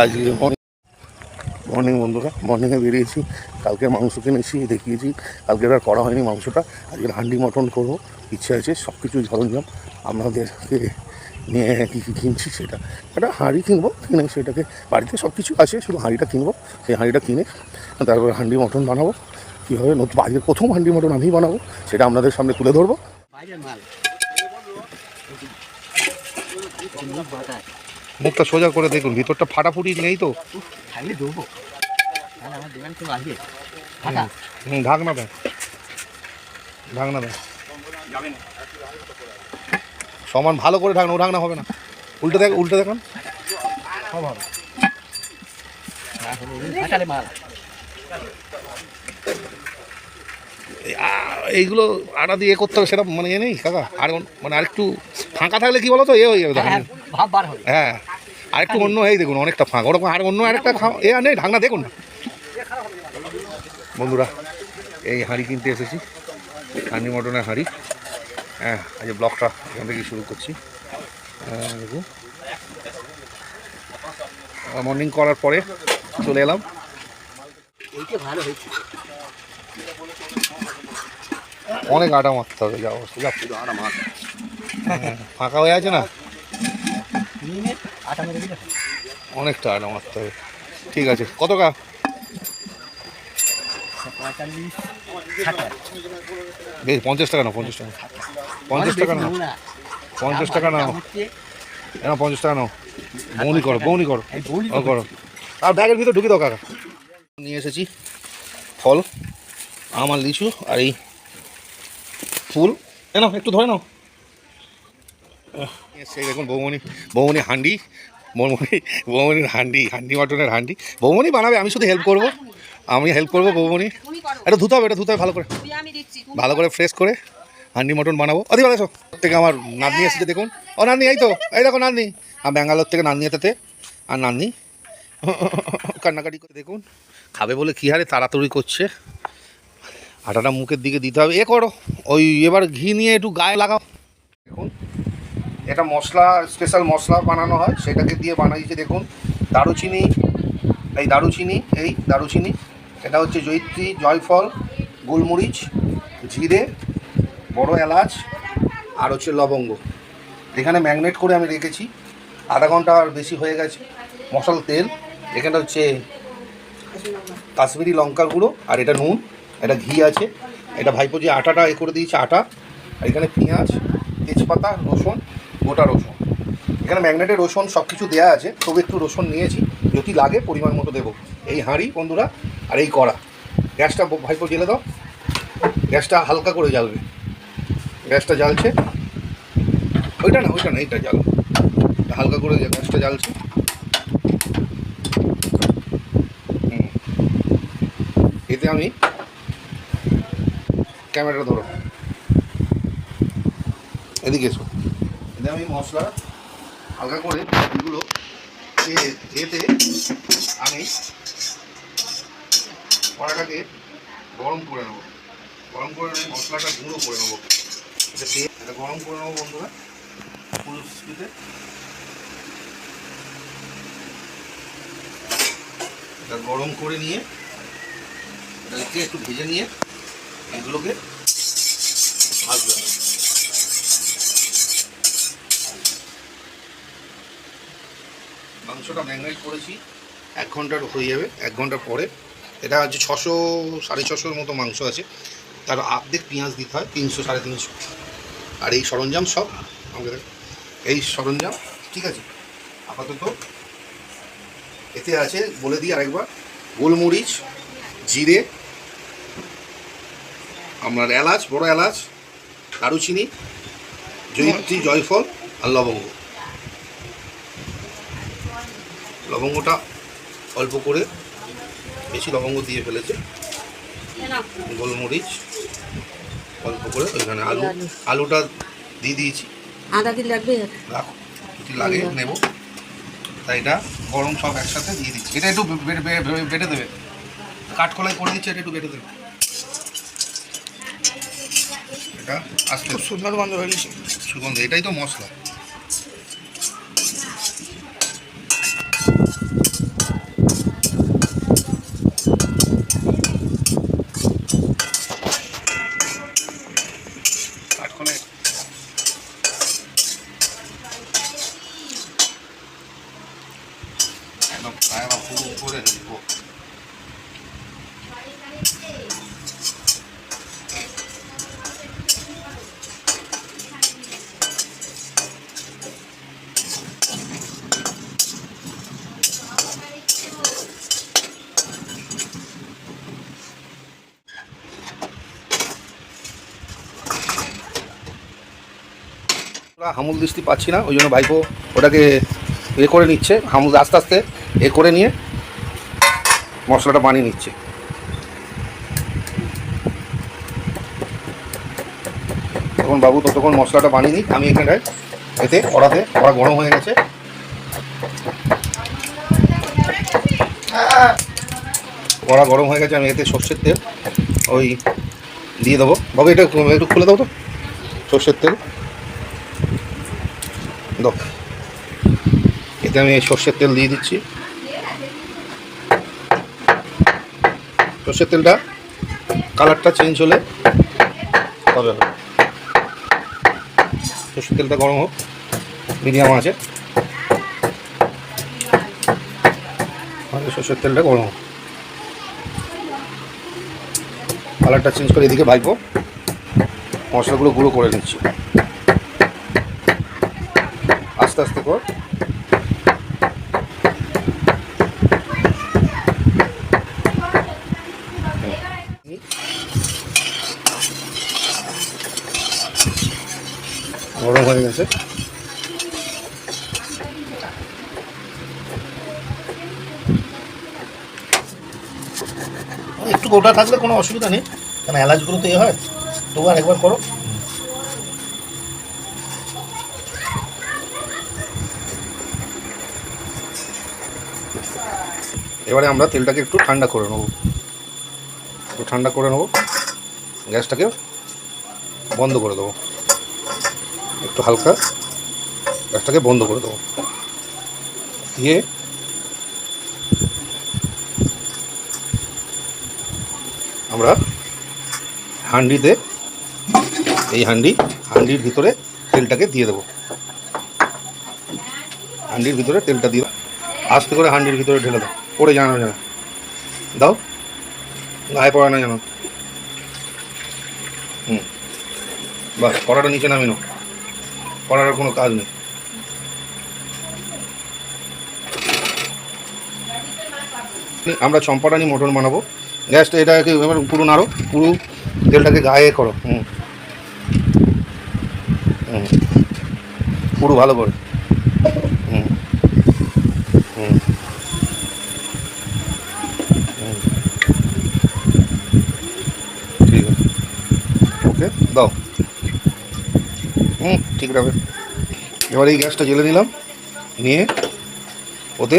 আজকে মর্নিং বন্ধুরা, মর্নিংয়ে বেরিয়েছি। কালকে মাংস কিনেছি, দেখিয়েছি। কালকে আর করা হয়নি মাংসটা। আজকে হান্ডি মটন করবো, ইচ্ছা আছে। সব কিছু সরঞ্জাম আপনাদেরকে নিয়ে কী কী কিনছি সেটা। একটা হাঁড়ি কিনবো, কিনে সেটাকে বাড়িতে সব কিছু আছে, শুধু হাঁড়িটা কিনবো। সেই হাঁড়িটা কিনে তারপরে হান্ডি মটন বানাবো। কীভাবে নতুন আজকের প্রথম হান্ডি মটন আমি বানাবো, সেটা আপনাদের সামনে তুলে ধরবো। মুখটা সোজা করে দেখুন, ভিতরটা ফাটাফুটি নেই তো। ঢাকনা দেন, ঢাকনা দেন সমান ভালো করে ঢাকনা। ও ঢাকনা হবে না, উল্টে দেখ, উল্টে দেখান। এইগুলো আটা দিয়ে করতে হবে, সেটা মানে এ নেই কাকা। আর মানে আরেকটু ফাঁকা থাকলে কি বলো তো, এ হয়ে যাবে। হ্যাঁ, আরেকটু অন্য, এই দেখুন অনেকটা ফাঁকা, ওরকম আর অন্য আরেকটা এ আর নেই, ঢাকনা দেখুন না বন্ধুরা। এই হাঁড়ি কিনতে এসেছি, হান্ডি মটনের হাঁড়ি। হ্যাঁ, আজ ব্লগটা এখান থেকে শুরু করছি। দেখুন, মর্নিং করার পরে চলে এলাম। অনেক আটা মারতে হবে, যা অবস্থা। ফাঁকা হয়ে আছে না, অনেকটা আটা মারতে হবে। ঠিক আছে, কত কা? বেশ, 50 টাকা নাও, 50 টাকা, 50 টাকা নাও, 50 টাকা নাও, 50 টাকা নাও। বৌনি করো, বৌনি করো, করো। আর ব্যাগের ভিতরে ঢুকি দাও কাকা। নিয়ে এসেছি ফল, আম আর লিচু, আর এই ফুল। নাও, একটু ধরে নাও। সেই দেখুন বৌমনি হান্ডি, বৌমনির হান্ডি মটনের হান্ডি। বৌমনি বানাবে, আমি শুধু হেল্প করবো। বৌমনি। এটা ধুতে হবে, ভালো করে ফ্রেশ করে হান্ডি মটন বানাবো। অতি ভালো থেকে আমার নাতনি এসেছে, দেখুন। ও নাতনি, এই তো, এই দেখো নাতনি। আর ব্যাঙ্গালোর থেকে নাতনি এতে, আর নাতনি কান্নাকাটি করে। দেখুন, খাবে বলে কী হারে তাড়াতাড়ি করছে। আটাটা মুখের দিকে দিতে হবে, এ করো। ওই এবার ঘি নিয়ে একটু গায়ে লাগাও। দেখুন, এটা মশলা, স্পেশাল মশলা বানানো হয়, সেটাকে দিয়ে বানাইছে। দেখুন, দারুচিনি, এই দারুচিনি, এটা হচ্ছে জয়িত্রী, জয়ফল, গোলমরিচ, জিরে, বড় এলাচ, আর হচ্ছে লবঙ্গ। এখানে ম্যাগনেট করে আমি রেখেছি, আধা ঘন্টা আর বেশি হয়ে গেছে। মশলা, তেল, এখানে হচ্ছে কাশ্মীরি লঙ্কার গুঁড়ো, আর এটা নুন, এটা ঘি আছে। এটা ভাইপো যে আটাটা এ করে দিয়েছে, আটা। আর এখানে পেঁয়াজ, তেজপাতা, রসুন, গোটা রসুন। এখানে ম্যাগনেটের রসুন সব কিছু দেওয়া আছে, তবে একটু রসুন নিয়েছি, যদি লাগে পরিমাণ মতো দেবো। এই হাঁড়ি বন্ধুরা, আর এই কড়া। গ্যাসটা ভাইপো জেলে দাও, গ্যাসটা হালকা করে জ্বালবে। গ্যাসটা জ্বালছে, ওইটা না, এইটা জ্বাল, হালকা করে গ্যাসটা জ্বালছে। এতে আমি ক্যামেরাটা ধরো, এদিকে এসো। এতে আমি মশলা হালকা করে এগুলো এতে আমি কড়াটাকে গরম করে নেবো। গরম করে নিয়ে মশলাটা গুঁড়ো করে নেবো। এটা গরম করে নেবো বন্ধুরা, ফুল স্পিডে। এটা গরম করে নিয়ে এটাকে একটু ভেজে নিয়ে এগুলোকে ভাজবে। মাংসটা ম্যারিনেট করেছি, 1 ঘন্টার হয়ে যাবে। 1 ঘন্টা পরে এটা হচ্ছে 600 650 মতো মাংস আছে, তার অর্ধেক পেঁয়াজ দিতে হয়, 300 350। আর এই সরঞ্জাম সব আমাদের, এই সরঞ্জাম, ঠিক আছে। আপাতত এতে আছে, বলে দিই আরেকবার, গোলমরিচ, জিরে, আপনার এলাচ, বড় এলাচ, দারুচিনি, জয়িত্রী, জয়ফল, আর লবঙ্গ। লবঙ্গটা অল্প করে, বেশি লবঙ্গ দিয়ে ফেলেছে। গোলমরিচ অল্প করে, ওইখানে আলুটা দিয়ে দিয়েছি। আদা কি লাগবে? রাখো, যদি লাগে নেব। তাই এটা গরম সব একসাথে দিয়ে দিচ্ছি। এটা একটু বেটে দেবে, কাঠকলাই করে দিচ্ছে, এটা একটু বেটে দেবে। এটা আস্তে সুন্দর গন্ধ হয়ে গেছে, সুগন্ধ। এটাই তো মশলা। একদম পুরো উপরে দিব। হামুল দিস্তি পাচ্ছি না, ওই জন্য ভাইপো ওটাকে এ করে নিচ্ছে, হামুল আস্তে আস্তে এ করে নিয়ে মশলাটা বানিয়ে নিচ্ছে। তখন বাবু ততক্ষণ মশলাটা বানিয়ে নিই, আমি এখানটায় এতে কড়া গরম হয়ে গেছে। কড়া গরম হয়ে গেছে, আমি এতে সর্ষের তেল ওই দিয়ে দেবো। বাবু এটা একটু খুলে দাও তো, সর্ষের তেল দাও। এতে আমি এই সর্ষের তেল দিয়ে দিচ্ছি। সর্ষের তেলটা কালারটা চেঞ্জ হলে তবে হবে। সর্ষের তেলটা গরম হোক, মিডিয়াম আছে, সর্ষের তেলটা গরম হোক, কালারটা চেঞ্জ করে এদিকে ভাইপো মশলাগুলো গুঁড়ো করে নিচ্ছি। আস্তে আস্তে কর, গরম হয়ে গেছে। একটু গোটা থাকলে কোনো অসুবিধা নেই, কারণ এলাচগুলো তো এ হয়। তবু আর একবার করো। এবারে আমরা তেলটাকে একটু ঠান্ডা করে নেবো, গ্যাসটাকে বন্ধ করে দেবো, একটু হালকা গ্যাসটাকে বন্ধ করে দেবো। দিয়ে আমরা হাঁডিতে এই হাঁডির ভিতরে তেলটাকে দিয়ে দেবো। হাঁডির ভিতরে তেলটা দিয়ে আস্তে করে হাঁডির ভিতরে ঢেলে দাও, পড়ে জানো জানো দাও, গায়ে পড়া না জানো। বাস, কড়াটা নিচে নামিয়ে নাও, কড়াটার কোনো কাজ নেই। আমরা চম্পাটানি মটন বানাবো। গ্যাসটা এটাকে এবার পুরো নাড়ো, পুরো তেলটাকে গায়ে করো। পুরো ভালো করে। ঠিক আছে, ওকে দাও। ঠিক আছে। এবার এই গ্যাসটা জ্বেলে নিলাম, নিয়ে ওতে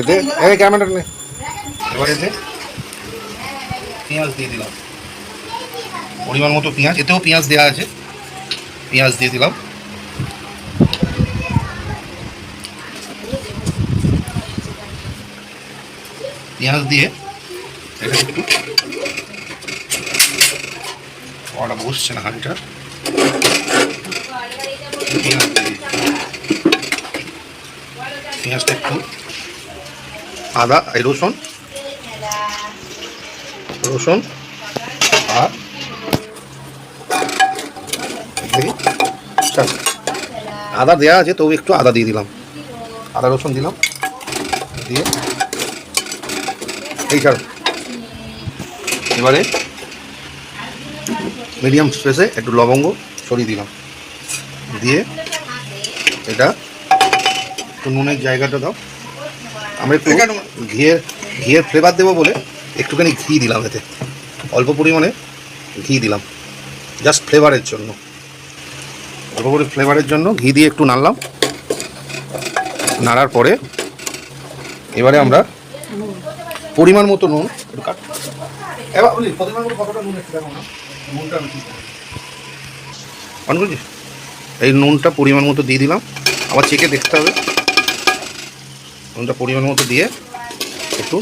এতে ক্যামেরাটা নে। এবার এতে পেঁয়াজ দিয়ে দিলাম, পরিমাণ মতো পেঁয়াজ, এতেও পেঁয়াজ দেওয়া আছে, পেঁয়াজ দিয়ে দিলাম। পেঁয়াজ দিয়ে এটা একটু কড়া বসছে না হাঁড়িটা, পেঁয়াজটা একটু আদা এই রসুন আর আদা দেওয়া আছে, তবু একটু আদা দিয়ে দিলাম, আদা রসুন দিলাম, দিয়ে এই ছাড়। এবারে মিডিয়াম স্পেসে একটু লবঙ্গ ছড়িয়ে দিলাম, দিয়ে এটা একটু নুনের জায়গাটা দাও। আমরা একটু ঘিয়ের ফ্লেভার দেবো বলে একটুখানি ঘি দিলাম, এতে অল্প পরিমাণে ঘি দিলাম, জাস্ট ফ্লেভারের জন্য, অল্প করে ফ্লেভারের জন্য ঘি দিয়ে একটু নাড়লাম। নাড়ার পরে এবারে আমরা পরিমাণ মতো নুন একটু কাট, এবার বলি পরিমাণ মতো কতটা নুন একটু দেখো না, নুনটা অন করছি। এই নুনটা পরিমাণ মতো দিয়ে দিলাম, আবার চেখে দেখতে হবে। নুনটা পরিমাণ মতো দিয়ে একটু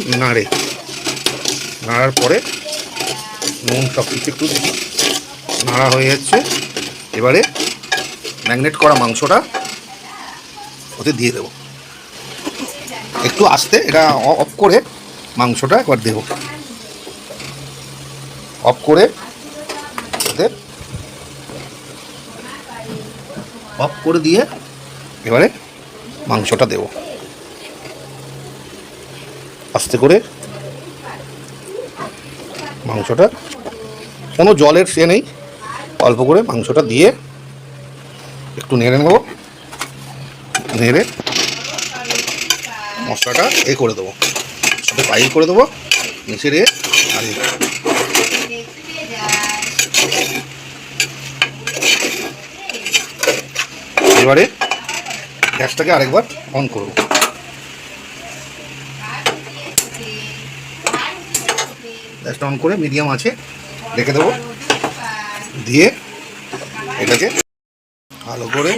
নাড়ার পরে নুন সব কিছু একটু নাড়া হয়ে যাচ্ছে। এবারে ম্যাগনেট করা মাংসটা ওতে দিয়ে দেবো। একটু আস্তে এটা অফ করে মাংসটা একবার দেবো, অফ করে ওদের অফ করে দিয়ে এবারে মাংসটা দেবো আস্তে করে। মাংসটা কোনো জলের সে নেই, অল্প করে মাংসটা দিয়ে একটু নেড়ে নেবো, নেড়ে মশলাটা করে দেবো, সাথে পাইল করে দেবো, নিচে রে আর এবারে গ্যাসটাকে আরেকবার অন করব। গ্যাসটা অন করে মিডিয়াম আছে রেখে দেবো, দিয়ে এটাকে ভালো করে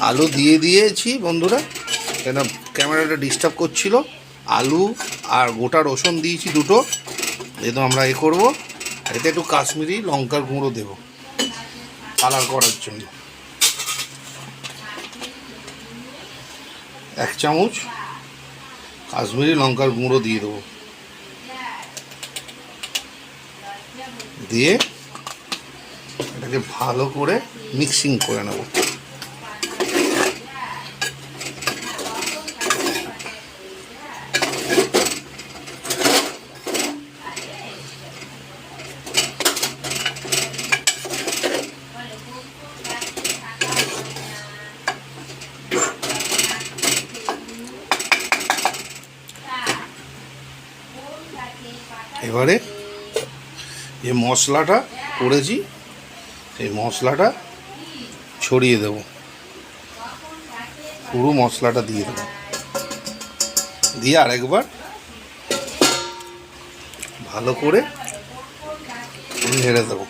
আলু দিয়ে দিয়েছি বন্ধুরা, কেন ক্যামেরাটা ডিস্টার্ব করছিল। আলু আর গোটা রসুন দিয়েছি দুটো, যেহেতু আমরা করবো। এতে একটু কাশ্মীরি লঙ্কার গুঁড়ো দেবো কালার করার জন্য, 1 চামচ কাশ্মীরি লঙ্কার গুঁড়ো দিয়ে দেবো, দিয়ে এটাকে ভালো করে মিক্সিং করে নেব। এবারে যে মশলাটা করেছি সেই মশলাটা ছড়িয়ে দেব, পুরো মশলাটা দিয়ে দেবো, দিয়ে আরেকবার ভালো করে নেড়ে দেবো।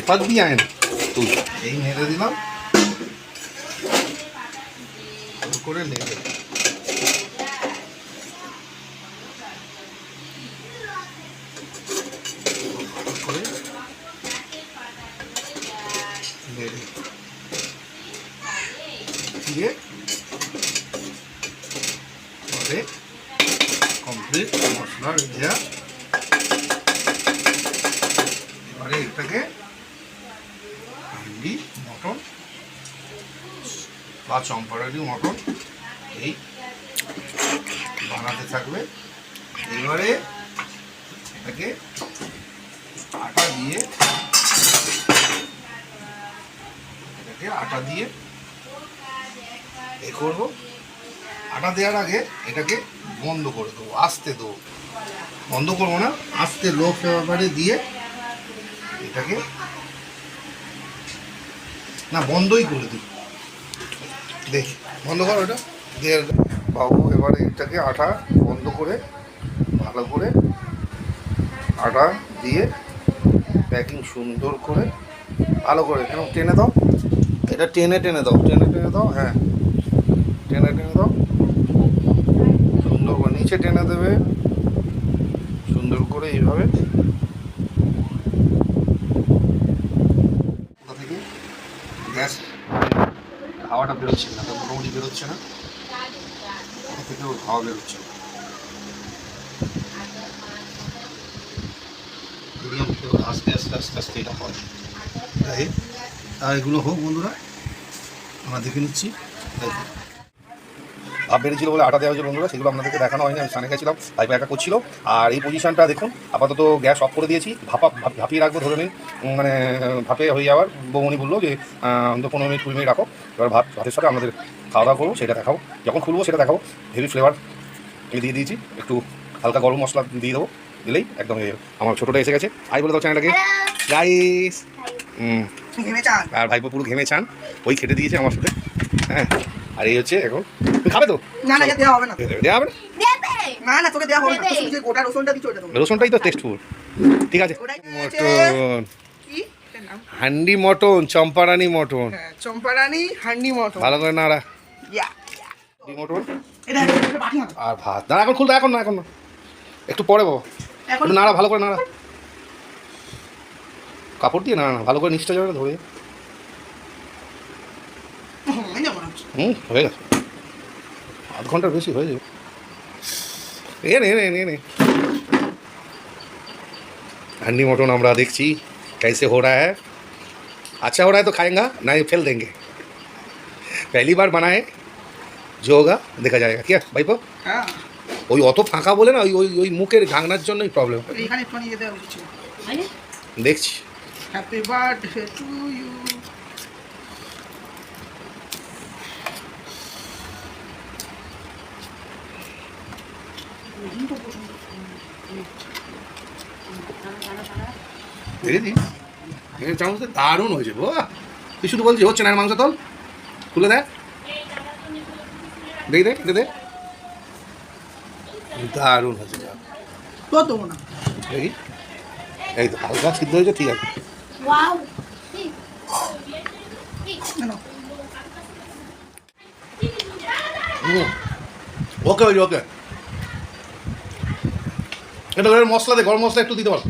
এপাক দিয়ে আয় না তুই, এই নেড়ে দিলাম করে নেড়ে দিয়ে পরে কমপ্লিট মশলা দেওয়া। এবারে এটাকে হান্ডি মটন বা চম্পারানি মটন এই বানাতে থাকবে। এবারে এটাকে আটা দিয়ে করবো। আটা দেওয়ার আগে এটাকে বন্ধ করে দেবো, আস্তে দেবো, বন্ধ করবো না, আস্তে লো ফ্লেভারে দিয়ে এটাকে না বন্ধই করে দিই। দেখি বন্ধ কর ওটা দিয়ে বাবু। এবারে এটাকে আটা বন্ধ করে ভালো করে আটা দিয়ে প্যাকিং সুন্দর করে ভালো করে কেন টেনে দাও, এটা টেনে দাও, টেনে দাও, হ্যাঁ টেনে দাও সুন্দর করে, নিচে টেনে দেবে সুন্দর করে এইভাবে। কোথা থেকে গ্যাস হাওয়াটা বেরোচ্ছে না, মোটামুটি বেরোচ্ছে না, কোথা থেকে হাওয়া বেরোচ্ছে না, আস্তে আস্তে আস্তে আস্তে এটা হয়। তাই এগুলো হোক বন্ধুরা, আমরা দেখে নিচ্ছি। ভাব বেরিয়েছিল বলে আটা দেওয়া হয়েছিল বন্ধুরা, সেগুলো আপনাদেরকে দেখানো হয়নি, আমি স্নানে গেছিলাম, ভাইপো একা করছিল। আর এই পজিশনটা দেখুন, আপাতত গ্যাস অফ করে দিয়েছি, ভাপিয়ে রাখবো, ধরে নিন মানে ভাপে হয়ে যাওয়ার। বৌমনি বললো যে 15 মিনিট 20 মিনিট রাখো, এবার ভাতের সাথে আমাদের খাওয়া দাওয়া করবো, সেটা দেখাবো, যখন খুলবো সেটা দেখাবো। হেভি ফ্লেভার আমি দিয়ে দিয়েছি, একটু হালকা গরম মশলা দিয়ে দেবো, দিলেই একদম আমার ছোটোটা এসে গেছে। আই বলে দাও চ্যানেলটাকে গাইস। আর ভাইপো পুরো ঘেমে চান, ওই খেটে দিয়েছে আমার সাথে, হ্যাঁ। আর এই হচ্ছে এখন তুই খাবে তো? না না দেওয়া হবে না, দেওয়া হবে না না তোকে দেওয়া হবে না, তুই যে গোটা রসুনটা দিচ্ছ ওটা দেবো, রসুনটাই তো টেস্টফুল। ঠিক আছে, মটন কি হান্ডি মটন, চম্পারানি মটন, হ্যাঁ চম্পারানি হান্ডি মটন, ভালো করে নাড়া মটন এটা বাকি হবে। আর ভাত না এখন খুলতে, এখন না একটু পরে বাবা, একটু নাড়া ভালো করে নাড়া, কাপড় দিয়ে নাড়া ভালো করে নিচটা যাবে ধরে হয়ে গেছে, আধ ঘন্টার বেশি হয়ে যাবে। নে हंडी मटन আমরা দেখছি कैसे हो रहा है। अच्छा हो रहा है तो खाएंगा, नहीं फेल देंगे। पहली बार बना है, जो होगा দেখা যায়গা। क्या ভাইপো? হ্যাঁ ওই অত ফাঁকা বলে না, ওই ওই ওই মুখের ঢাকনার জন্যই প্রবলেম। এখানে একটু নিয়ে দেওয়া উচিত ছিল। দেখছি হ্যাপি বার্থডে টু ইউ। দেখেছি চামচ দারুণ হয়েছে। বাহ, তুই শুধু বলছি হচ্ছে না, মাংস তল তুলে দেয়, দেখি দে দারুণ হয়েছে। তো দেবো না। দেখি এই তো হালকা সিদ্ধ হয়েছে, ঠিক আছে। কেন? ওকে ওই ওকে, এটা ওর মশলা দে, গরম মশলা একটু দিতে পারো।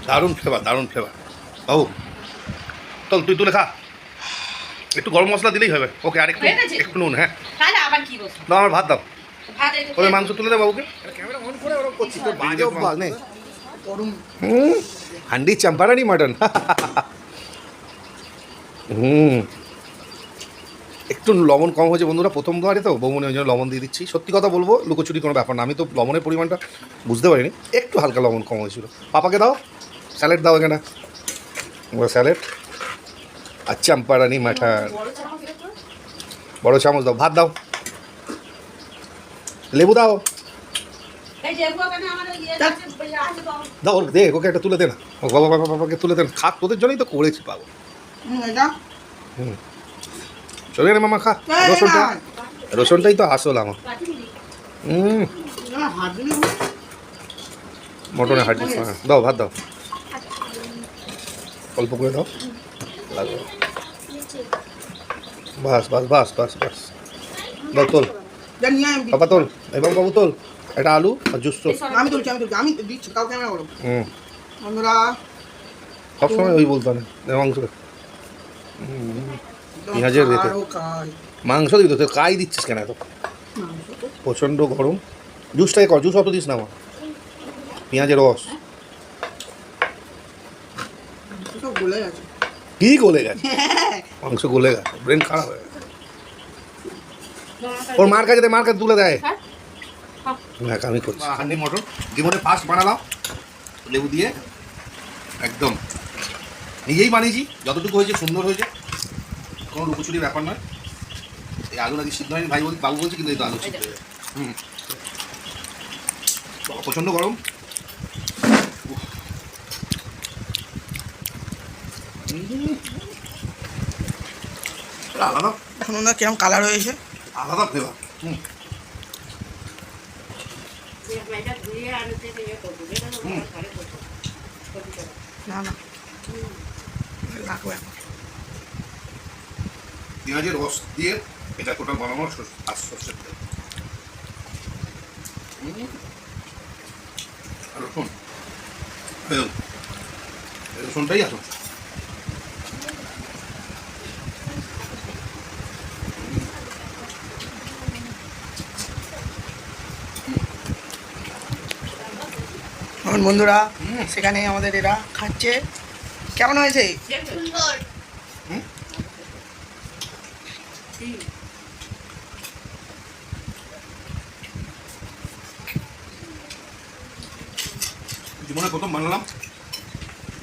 দারুণ ফ্লেভার, দারুণ ফ্লেভার। বাবু চল তুই তুলে খা, একটু গরম মশলা দিলেই হবে। ওকে আর একটু একটু নুন। হ্যাঁ দাও, আমার ভাত দাও। ওই মাংস তুলে দে বাবুকে। ক্যামেরা অন করে ওরকম করছি, তোর বাজে অভ্যাস নেই। গরম। হান্ডি চম্পারানি মাটন। একটু লবণ কম হয়েছে বন্ধুরা, প্রথমবারে তো বৌমনি, ওই জন্য লবণ দিয়ে দিচ্ছি। সত্যি কথা বলবো, লুকোচুরি কোনো ব্যাপার না, আমি তো লবণের পরিমাণটা বুঝতে পারিনি, একটু হালকা লবণ কম হয়েছিল। পাপাকে দাও, স্যালাড দাও এখানে, স্যালাড আর চম্পারানি মাটন। বড় চামচ দাও, ভাত দাও, লেবু দাও, দাও ওর দে, ওকে একটা তুলে দে না, ও বাবা বাবা বাবাকে তুলে দেন, খা, তোদের জন্যই তো করেছি পাবো। এটা চলে রে মামা, খা রসুনটা, রসুনটাই তো আসল আমার। মটনের হাড্ডি, হ্যাঁ দাও, ভাত দাও, অল্প করে দাও, বাস বাস বাস বাস বাস, দাও তোল বাবা, তোল এবং বাবু তোল, একটা আলু আর জুস তোল। আমি তুলছি, আমি দিচ্ছি, কাউ ক্যামেরা করো। বন্ধুরা সবসময় ওই বলতো না মাংস, পেঁয়াজের রেতে মাংস দিবি তো, কাই দিচ্ছিস কেন এত? প্রচণ্ড গরম, জুসটাই কর, জুস অত দিস না আমার, পেঁয়াজের রস। গলে গেছে, কি গলে গেছে? মাংস গলে গেছে, ব্রেন খারাপ হয়ে গেছে। ওর মার কাছে, মার কাছে তুলে দেয়। হ্যাঁ আমি করছি হান্ডি মটন, জীবনে ফার্স্ট বানালাম লেবু দিয়ে, একদম নিজেই বানিয়েছি, যতটুকু হয়েছে সুন্দর হয়েছে, কোনো লুকোচুরির ব্যাপার নয়। এই আলু নাকি সিদ্ধ হয়নি, ভাই বলছি, বাবু বলছে, কিন্তু এই তো আলু সিদ্ধ হয়ে গেছে। প্রচণ্ড গরম, আলাদা এখন না কিরম কালার হয়েছে, আলাদা ফ্লেভার। না না লাগবে এখন। পেঁয়াজের রস দিয়ে এটা টোটাল বানানো, আর সর্ষের তেল, আর রসুন, রসুনটাই আসুন। এখন বন্ধুরা সেখানে আমাদের এরা খাচ্ছে, কেমন হয়েছে? জীবনে প্রথম বানালাম,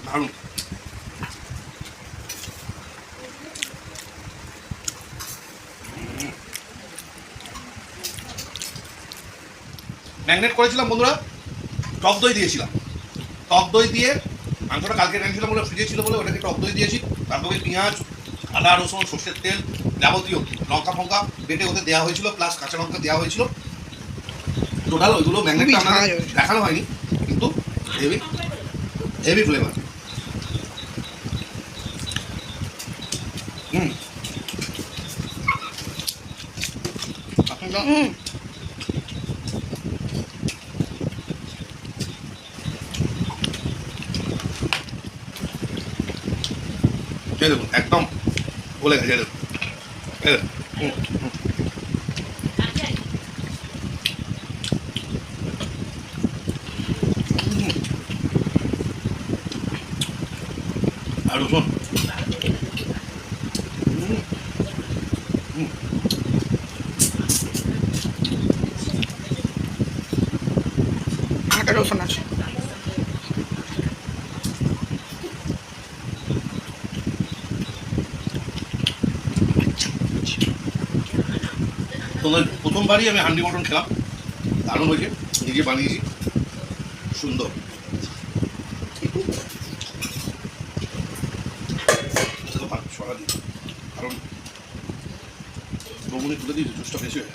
দারুণ। ম্যাগনেট করেছিলাম বন্ধুরা, টক দই দিয়েছিলাম, টক দই দিয়ে মাংসটা কালকে রেখেছিলাম বলে, ফ্রিজে ছিল বলে ওটাকে টক দই দিয়েছি। তারপরে পেঁয়াজ, আদা, রসুন, সর্ষের তেল, যাবতীয় লঙ্কা ফঙ্কা বেটে ওদের দেওয়া হয়েছিল, প্লাস কাঁচা লঙ্কা দেওয়া হয়েছিল। টোটাল ওইগুলো ম্যাগনেটটা আপনাদের দেখানো হয়নি, কিন্তু হেভি হেভি ফ্লেভার। দেখুন একদম বলে গেছে, দেখুন এই দেখ। আর রসুন আটা রসুন আছে। তোমাদের প্রথমবারই আমি হান্ডি মটন খেলাম, দারুণ হয়েছে, নিজে বানিয়েছি, সুন্দর। সরা দিই কারণ বমুনি তুলে দিয়েছি, জুসটা বেশি হয়ে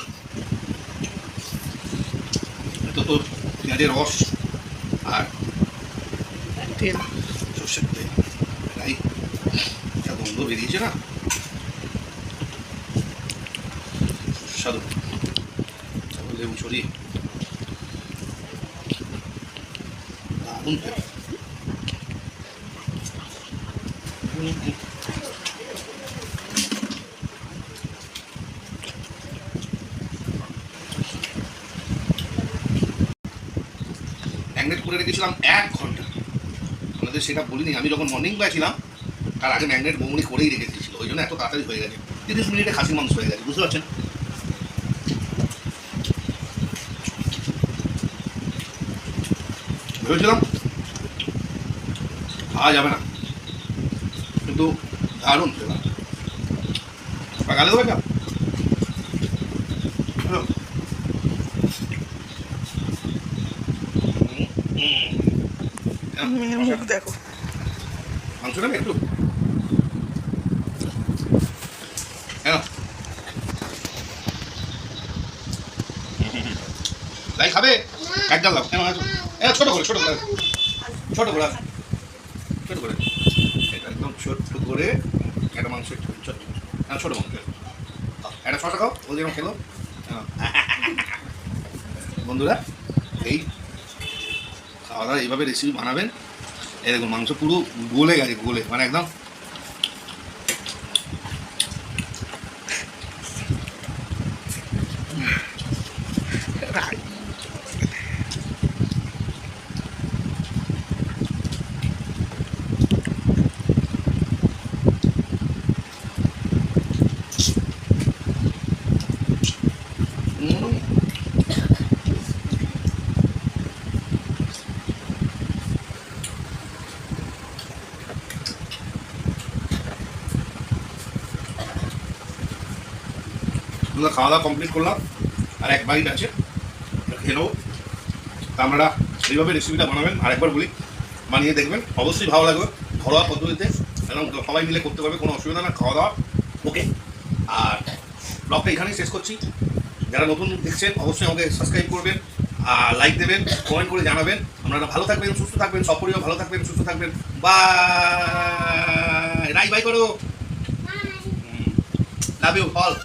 এটা তো পেঁয়াজের রস আর তেল সর্ষের তেল, এটাই যা গন্ধ বেরিয়েছে না, সুস্বাদু। লেবু ছড়িয়ে দারুণ তেল। ম্যাগনেট করে রেখেছিলাম 1 ঘন্টা, আপনাদের সেটা বলিনি। আমি যখন মর্নিং বেলা ছিলাম তার আগে ম্যাগনেট বৌমনি করেই রেখে দিয়েছিল, ওই জন্য এত তাড়াতাড়ি হয়ে গেছে, 30 মিনিটে খাসি মাংস হয়ে গেছে, বুঝতে পারছেন। ভেবেছিলাম খাওয়া যাবে না, কিন্তু দারুণ খেলাম। গালে দেবো এটা মেয়ের মুখ দেখো। মাংসটা একটু হ্যাঁ তাই খাবে, এক গাল দাও কেন, ছোট করে ছোট করে ছোট করে ছোট করে, এটা একদম ছোট করে একটা মাংস, একটু ছোট হ্যাঁ ছোটো মাংস, একটা শশা খাও, ও যেরকম খেলো। বন্ধুরা এই খাওয়া দাওয়া এইভাবে রেসিপি বানাবেন, এই দেখুন মাংস পুরো গলে গেছে, গলে মানে একদম আমরা খাওয়া দাওয়া কমপ্লিট করলাম, আর 1 বাইট আছে, খেয়ে নেবো। তা আপনারা এইভাবে রেসিপিটা বানাবেন, আরেকবার বলি বানিয়ে দেখবেন, অবশ্যই ভালো লাগবে। ঘরোয়া পদ্ধতিতে এবং সবাই মিলে করতে পারবে, কোনো অসুবিধা না, খাওয়া দাওয়া ওকে। আর ব্লগটা এখানেই শেষ করছি। যারা নতুন দেখছেন অবশ্যই আমাকে সাবস্ক্রাইব করবেন, আর লাইক দেবেন, কমেন্ট করে জানাবেন। আপনারা ভালো থাকবেন, সুস্থ থাকবেন, সপরিবার ভালো থাকবেন, সুস্থ থাকবেন। বাই, রাই বাই করো, লাভ ইউ অল।